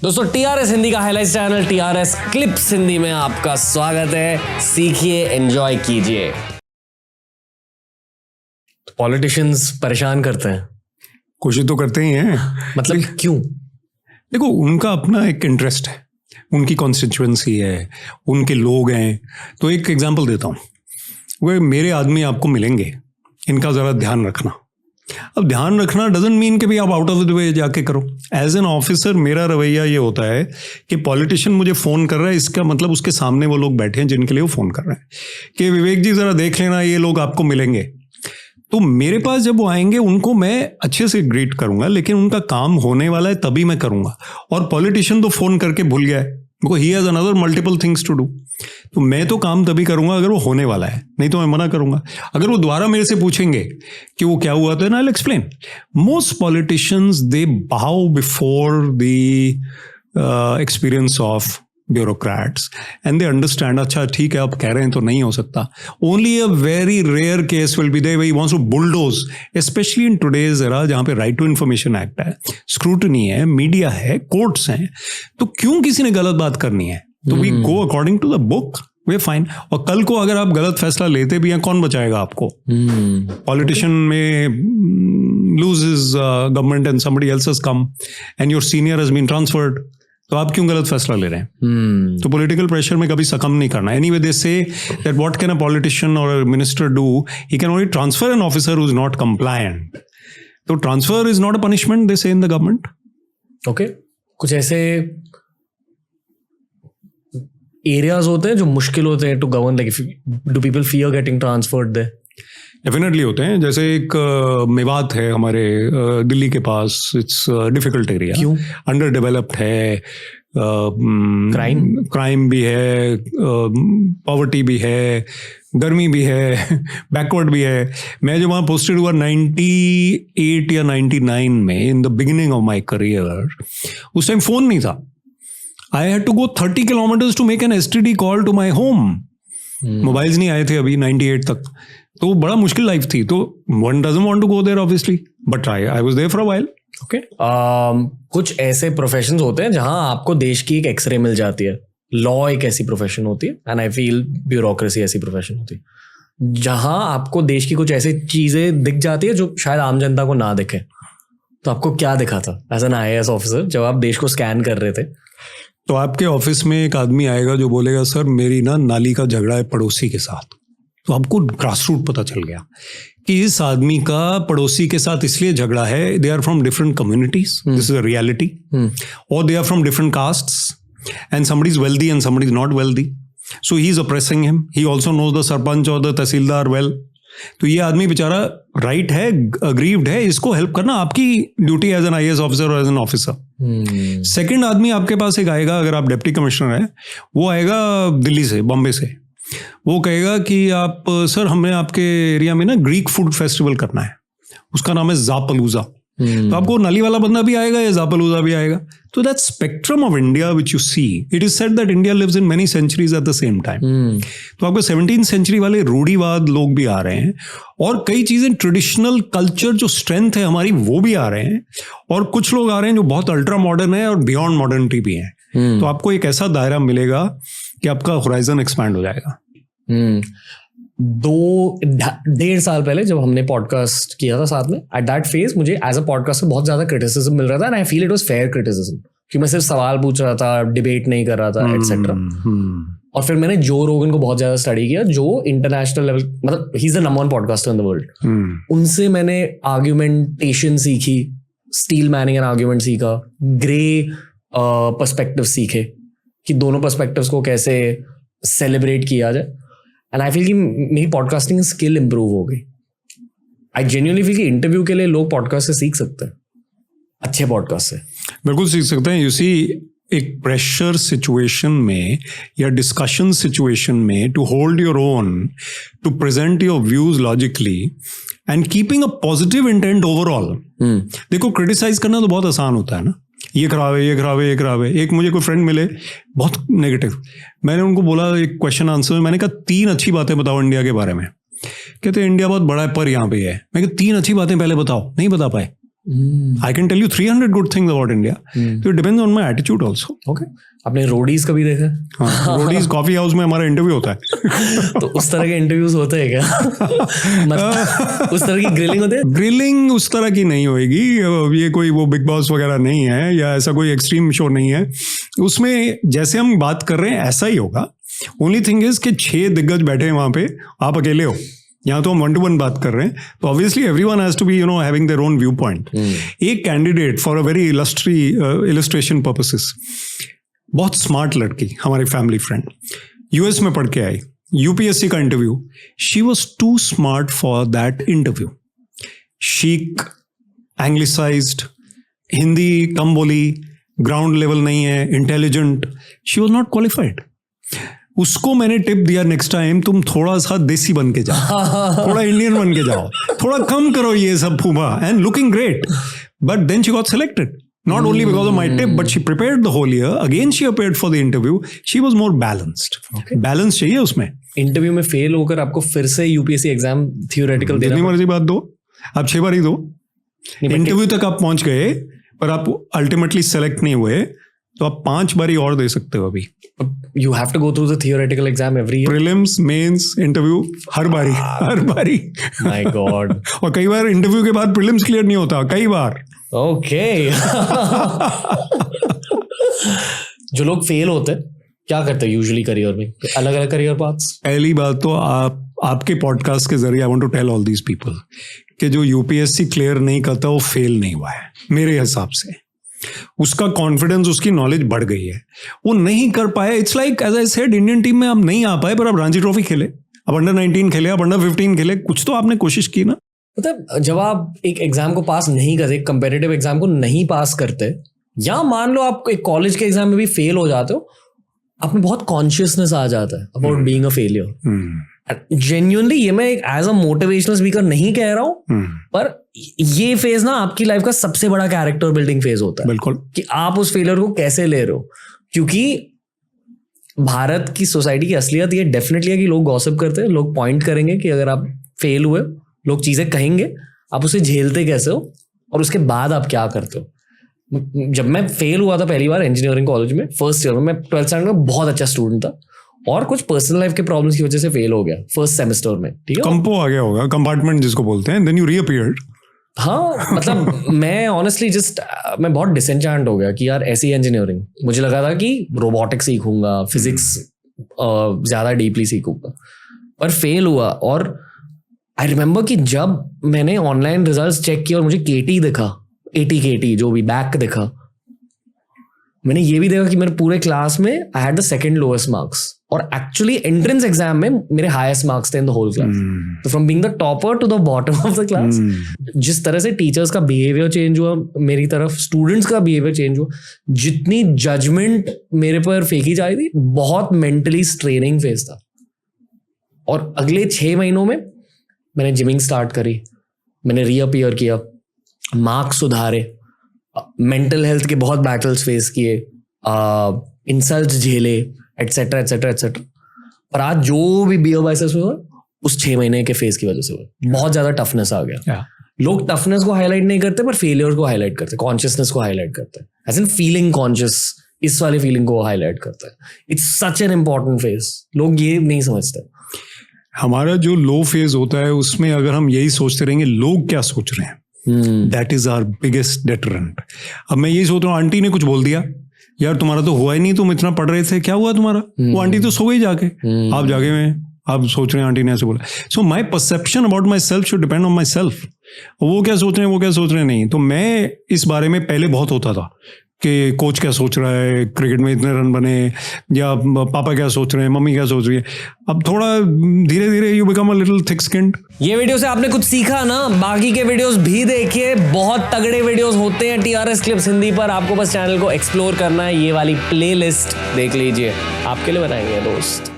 दोस्तों TRS हिंदी का highlight channel TRS clips Hindi में आपका स्वागत है। सीखिए, एंजॉय कीजिए। पॉलिटिशियंस परेशान करते हैं, कोशिश तो करते ही हैं। मतलब क्यों? देखो, उनका अपना एक इंटरेस्ट है, उनकी कॉन्स्टिट्यूएंसी है, उनके लोग हैं। तो एक एग्जांपल देता हूँ, वो मेरे आदमी आपको मिलेंगे, इनका ज़रा ध्यान रखना। अब ध्यान रखना डजंट मीन कि भाई आप आउट ऑफ द वे जाके करो। एज एन ऑफिसर मेरा रवैया ये होता है कि पॉलिटिशियन मुझे फ़ोन कर रहा है, इसका मतलब उसके सामने वो लोग बैठे हैं जिनके लिए वो फ़ोन कर रहे हैं कि विवेक जी ज़रा देख लेना, ये लोग आपको मिलेंगे। तो मेरे पास जब वो आएंगे उनको मैं अच्छे से ग्रीट करूंगा, लेकिन उनका काम होने वाला है तभी मैं करूंगा। और पॉलिटिशियन तो फ़ोन करके भूल गया है, because he has another multiple things to do. तो मैं तो काम तभी करूंगा अगर वो होने वाला है, नहीं तो मैं मना करूंगा। अगर वो दोबारा मेरे से पूछेंगे कि वो क्या हुआ, तो I will explain. Most politicians they bow before the experience of bureaucrats and they understand, अच्छा ठीक है आप कह रहे हैं तो नहीं हो सकता। Only a very rare case will be there where he wants to bulldoze, especially in today's era जहां पे राइट टू इन्फॉर्मेशन एक्ट है, स्क्रूटनी है, मीडिया है, कोर्ट्स हैं। तो क्यों किसी ने गलत बात करनी है? तो we go according to the book, way fine. और कल को अगर आप गलत फैसला लेते भी हैं, कौन बचाएगा आपको? Politician may lose his government and somebody else has come and your senior has been transferred, तो आप क्यों गलत फैसला ले रहे हैं? तो पॉलिटिकल प्रेशर में कभी सकम नहीं करना। Anyway they say that what can a politician और a minister do, he can only transfer an officer who is not compliant. तो transfer is not a punishment, they say in the government. Okay, कुछ ऐसे areas होते हैं जो मुश्किल होते हैं to govern, like do people fear getting transferred there? Definitely होते हैं। जैसे एक मेवात है हमारे दिल्ली के पास, इट्स डिफिकल्ट एरिया। क्यों? अंडर डेवलप्ड है, क्राइम भी है, पॉवर्टी भी है, गर्मी भी है, बैकवर्ड भी है। मैं जो वहाँ पोस्टेड हुआ 98 या 99 में, in the beginning of my career, उस टाइम फोन नहीं था। I had to go 30 kilometers to make an STD call to my home. Mobiles नहीं आए थे अभी 98 तक, तो बड़ा मुश्किल लाइफ थी। तो one doesn't want to go there obviously, but I was there for a while. Okay, कुछ ऐसे प्रोफेशंस होते हैं जहां आपको देश की एक एक्सरे मिल जाती है। लॉ एक ऐसी प्रोफेशन होती है, एंड आई फील ब्यूरोक्रेसी ऐसी प्रोफेशन होती है जहां आपको देश की कुछ ऐसी चीजें दिख जाती है जो शायद आम जनता को ना दिखे। तो आपको क्या दिखा था एज एन IAS ऑफिसर जब आप देश को स्कैन कर रहे थे? तो आपके ऑफिस में एक आदमी आएगा जो बोलेगा, सर मेरी ना नाली का झगड़ा है पड़ोसी के साथ। तो आपको ग्रास रूट पता चल गया कि इस आदमी का पड़ोसी के साथ इसलिए झगड़ा है, they are from different communities, this is a reality, और they are from different castes and somebody is wealthy and somebody is not wealthy, so he is oppressing him. He also knows the sarpanch और the tehsildar well. तो ये आदमी बेचारा right है, aggrieved है, इसको help करना आपकी duty as an IAS officer और एज एन ऑफिसर। सेकंड आदमी आपके पास एक आएगा, अगर आप डिप्टी कमिश्नर हैं, वो आएगा दिल्ली से, बॉम्बे से। वो कहेगा कि आप सर हमें आपके एरिया में ना ग्रीक फूड फेस्टिवल करना है, उसका नाम है ज़ापलूज़ा। तो आपको नाली वाला बंदा भी आएगा या ज़ापलूज़ा भी आएगा। तो that spectrum of India which you see, it is said that India lives in many centuries at the same time. तो आपको 17th सेंचुरी वाले रूढ़िवाद लोग भी आ रहे हैं, और कई चीजें ट्रेडिशनल कल्चर जो स्ट्रेंथ है हमारी वो भी आ रहे हैं, और कुछ लोग आ रहे हैं जो बहुत अल्ट्रा मॉडर्न है और बियॉन्ड मॉडर्निटी भी है। तो आपको एक ऐसा दायरा मिलेगा कि आपका होराइजन एक्सपैंड हो जाएगा। 2-1.5 साल पहले जब हमने पॉडकास्ट किया था साथ में, एट दैट फेज मुझे एज अ पॉडकास्टर बहुत ज्यादा क्रिटिसिज्म मिल रहा था, and I feel it was fair criticism, कि मैं सिर्फ सवाल पूछ रहा था, डिबेट नहीं कर रहा था, एटसेट्रा। और फिर मैंने जो रोगन को बहुत ज्यादा स्टडी किया, जो इंटरनेशनल लेवल, मतलब he is the number 1 podcaster in the world. उनसे मैंने आर्ग्यूमेंटेशन सीखी, स्टील मैनिंग एंड आर्ग्यूमेंट सीखा, ग्रे पर्सपेक्टिव सीखे कि दोनों पर्सपेक्टिव्स को कैसे सेलिब्रेट किया जाए। एंड आई फील कि मेरी पॉडकास्टिंग स्किल इंप्रूव हो गई। आई जेन्युइनली फील कि इंटरव्यू के लिए लोग पॉडकास्ट से सीख सकते हैं, अच्छे पॉडकास्ट से बिल्कुल सीख सकते हैं। यू सी, एक प्रेशर सिचुएशन में या डिस्कशन सिचुएशन में, to hold your own, to present your views logically and keeping a positive intent overall. देखो, क्रिटिसाइज करना तो बहुत आसान होता है ना, ये खराब है, ये खराब है, ये खराब है। एक मुझे कोई फ्रेंड मिले बहुत नेगेटिव, मैंने उनको बोला एक क्वेश्चन आंसर में, मैंने कहा 3 अच्छी बातें बताओ इंडिया के बारे में। कहते इंडिया बहुत बड़ा है पर यहाँ पे है। मैं कहा 3 अच्छी बातें पहले बताओ, नहीं बता पाए। I can tell you 300 good things about India. So it depends on my attitude also. Okay. आपने रोडीज कभी देखा? हाँ, रोडीज कॉफी हाउस में हमारा इंटरव्यू होता है. तो उस तरह के इंटरव्यूज होते हैं क्या? मतलब उस तरह की ग्रिलिंग होती है? ग्रिलिंग उस तरह की नहीं होएगी. ये कोई वो बिग बॉस वगैरह नहीं है या ऐसा कोई एक्सट्रीम शो नहीं है. उसमें जैसे हम बात कर रहे हैं ऐसा ही होगा. ओनली थिंग इज कि 6 दिग्गज बैठे हैं वहां पे, आप अकेले हो. यहाँ तो हम 1-to-1 बात कर रहे हैं, तो obviously everyone has to be having their own view point. एक candidate for a very illustration purposes, बहुत स्मार्ट लड़की, हमारी फैमिली फ्रेंड, यूएस में पढ़ के आई, यूपीएससी का interview. She was too smart for that interview. Chic, anglicised, Hindi कम बोली, ग्राउंड लेवल नहीं है, intelligent. She was not qualified. उसको मैंने टिप दिया, नेक्स्ट टाइम तुम थोड़ा सा देसी बन के जाओ, थोड़ा इंडियन बन के जाओ, थोड़ा कम करो ये सब फूफा. And looking great. But then she got selected. Not only because of my tip, but she prepared the whole year. Again, she appeared for the interview. She was more balanced. Okay. Balance चाहिए उसमें. Interview में fail होकर आपको फिर से UPSC exam theoretical देना, जितनी मर्जी बात दो, आप 6 बार ही दो. इंटरव्यू तक आप पहुंच गए पर आप अल्टीमेटली सेलेक्ट नहीं हुए, तो आप 5 बारी और दे सकते हो अभी. You have to go through the theoretical exam every year. Prelims, mains, interview, हर बारी. My God. और कई बार इंटरव्यू के बाद प्रीलिम्स क्लियर नहीं होता, कई बार. Okay. जो लोग फेल होते हैं क्या करते हैं यूजुअली करियर में? अलग अलग करियर पाथ्स. पहली बात तो आपके पॉडकास्ट के जरिए I want to tell all these people कि जो यूपीएससी क्लियर नहीं करता वो फेल नहीं हुआ है मेरे हिसाब से. उसका कॉन्फिडेंस, उसकी नॉलेज बढ़ गई है. वो नहीं कर पाया. It's like as I said, Indian team में आप नहीं आ पाए पर आप रणजी ट्रॉफी खेले, आप अंडर 19 खेले, आप अंडर 15 खेले, कुछ तो आपने कोशिश की ना. मतलब जब आप एक एग्जाम को पास नहीं करते, एक कंपेटिटिव एग्जाम को नहीं पास करते, या मान लो आप एक कॉलेज के एग्जाम में भी फेल हो जाते हो, आप में बहुत कॉन्शियसनेस आ जाता है about being a failure. Genuinely ये मैं एक एज अ मोटिवेशनल स्पीकर नहीं कह रहा हूं, पर ये फेज ना आपकी लाइफ का सबसे बड़ा कैरेक्टर बिल्डिंग फेज होता है. बिल्कुल. कि आप उस फेलियर को कैसे ले रहे हो. क्योंकि भारत की सोसाइटी की असलियत ये डेफिनेटली है कि लोग गॉसिप करते हैं, लोग पॉइंट करेंगे कि अगर आप फेल हुए, लोग चीजें कहेंगे, आप उसे झेलते कैसे हो और उसके बाद आप क्या करते हो. जब मैं फेल हुआ था पहली बार इंजीनियरिंग कॉलेज में फर्स्ट ईयर में, मैं 12th स्टैंडर्ड में बहुत अच्छा स्टूडेंट था और कुछ पर्सनल लाइफ के प्रॉब्लम्स की वजह से फेल हो गया फर्स्ट सेमेस्टर में. ठीक है, कंपो आ गया होगा, कंपार्टमेंट जिसको बोलते हैं, देन यू रीअपीयर्ड. हाँ, मतलब मैं ऑनेस्टली मैं बहुत डिसएंचेंट हो गया कि यार ऐसी इंजीनियरिंग. मुझे लगा था कि रोबोटिक्स सीखूंगा, फिजिक्स ज्यादा डीपली सीखूंगा, पर फेल हुआ. और आई रिमेंबर कि जब मैंने ऑनलाइन रिजल्ट्स चेक किया और मुझे केटी दिखा, 80 केटी जो भी बैक दिखा, मैंने ये भी देखा कि मेरे पूरे क्लास में I had the second lowest marks और एक्चुअली एंट्रेंस एग्जाम में मेरे हाईएस्ट मार्क्स थे इन द होल क्लास. तो from being the topper to the bottom of the class, जिस तरह से टीचर्स का बिहेवियर चेंज हुआ मेरी तरफ, स्टूडेंट्स का बिहेवियर चेंज हुआ, जितनी जजमेंट मेरे पर फेंकी जा रही थी, बहुत मेंटली स्ट्रेनिंग फेज था. और अगले 6 महीनों में मैंने जिमिंग स्टार्ट करी, मैंने रीअपीयर किया, मार्क्स सुधारे, मेंटल हेल्थ के बहुत बैटल्स फेस किए, इंसल्ट्स झेले, एटसेट्रा एटसेट्रा एटसेट्रा. पर आज जो भी बियर बाइसेप्स में हुआ उस 6 महीने के फेस की वजह से हुआ. बहुत ज्यादा टफनेस आ गया. लोग टफनेस को हाईलाइट नहीं करते पर फेलियर को हाईलाइट करते, कॉन्शियसनेस को हाईलाइट करते हैं, एज इन फीलिंग कॉन्शियस, इस वाली फीलिंग को हाईलाइट करते हैं. It's such an important phase. लोग ये नहीं समझते. हमारा जो लो फेज होता है उसमें अगर हम यही सोचते रहेंगे लोग क्या सोच रहे हैं, that is our biggest deterrent. अब मैं यही सोच रहा हूँ, आंटी ने कुछ बोल दिया, यार तुम्हारा तो हुआ ही नहीं, तुम इतना पढ़ रहे थे, क्या हुआ तुम्हारा? वो आंटी तो सो गई जाके, आप जागे में आप सोच रहे हैं आंटी ने ऐसे बोला. So my perception about myself should depend on myself. वो क्या सोच रहे हैं, वो क्या सोच रहे हैं नहीं. तो मैं इस बारे में पहले बहुत होता था कि कोच क्या सोच रहा है, क्रिकेट में इतने रन बने, या पापा क्या सोच रहे हैं, मम्मी क्या सोच रही है. अब थोड़ा धीरे धीरे you become a little thick skinned. ये वीडियो से आपने कुछ सीखा ना? बाकी के वीडियोस भी देखिए, बहुत तगड़े वीडियोस होते हैं TRS क्लिप्स हिंदी पर. आपको बस चैनल को एक्सप्लोर करना है, ये वाली प्लेलिस्ट देख लीजिए, आपके लिए बनाएंगे दोस्त.